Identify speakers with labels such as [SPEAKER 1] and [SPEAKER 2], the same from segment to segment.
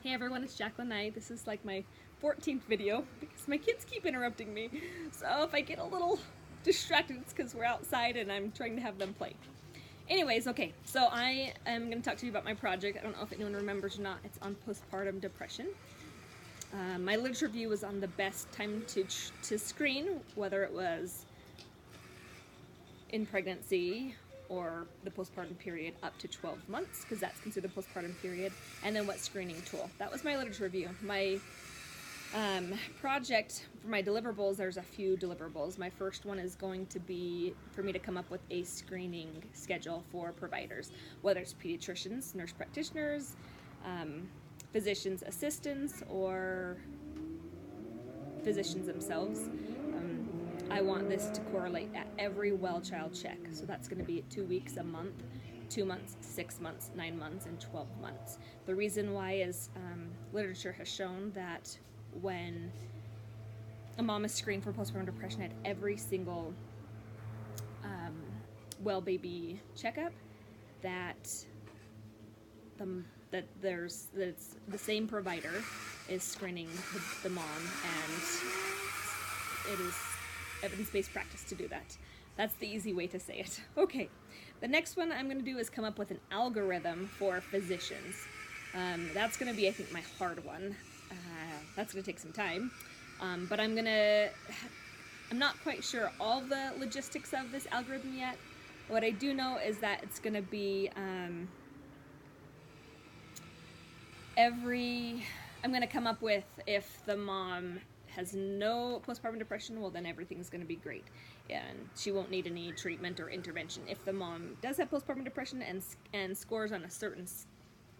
[SPEAKER 1] Hey everyone, it's Jacqueline Nye. This is like my 14th video because my kids keep interrupting me. So if I get a little distracted, it's because we're outside and I'm trying to have them play. Anyways, okay, so I am going to talk to you about my project. I don't know if anyone remembers or not. It's on postpartum depression. My literature review was on the best time to screen, whether it was in pregnancy or the postpartum period up to 12 months, because that's considered the postpartum period, and then what screening tool. That was my literature review. My project for my deliverables, there's a few deliverables. My first one is going to be for me to come up with a screening schedule for providers, whether it's pediatricians, nurse practitioners, physicians assistants, or physicians themselves. I want this to correlate at every well child check. So that's going to be 2 weeks a month, 2 months, 6 months, 9 months, and 12 months. The reason why is literature has shown that when a mom is screened for postpartum depression at every single well baby checkup, that it's the same provider is screening the mom, and it is evidence-based practice to do that. That's the easy way to say it. Okay, the next one I'm going to do is come up with an algorithm for physicians. That's going to be, I think, my hard one. That's going to take some time, but I'm not quite sure all the logistics of this algorithm yet. What I do know is that it's going to be I'm going to come up with, if the mom has no postpartum depression, well then everything's going to be great and she won't need any treatment or intervention. If the mom does have postpartum depression and scores on a certain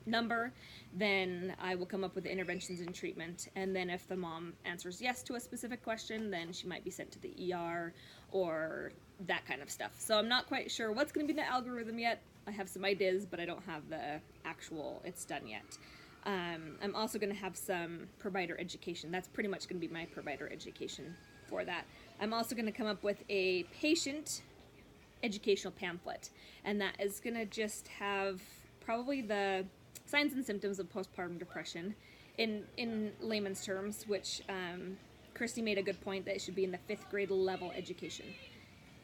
[SPEAKER 1] number, then I will come up with the interventions and treatment. And then if the mom answers yes to a specific question, then she might be sent to the ER or that kind of stuff. So I'm not quite sure what's going to be the algorithm yet. I have some ideas, but I don't have the actual it's done yet. I'm also going to have some provider education. That's pretty much going to be my provider education for that. I'm also going to come up with a patient educational pamphlet, and that is going to just have probably the signs and symptoms of postpartum depression in layman's terms, which Christy made a good point that it should be in the 5th grade level education.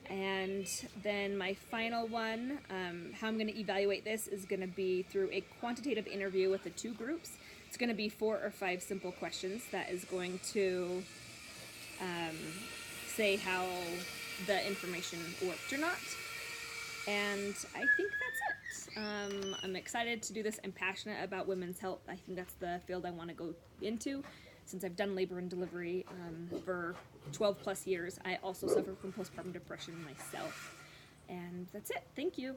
[SPEAKER 1] And then my final one, how I'm going to evaluate this is going to be through a quantitative interview with the 2 groups. It's going to be 4 or 5 simple questions that is going to say how the information worked or not. And I think that's it. I'm excited to do this. I'm passionate about women's health. I think that's the field I want to go into. Since I've done labor and delivery for 12 plus years, I also suffer from postpartum depression myself. And that's it. Thank you.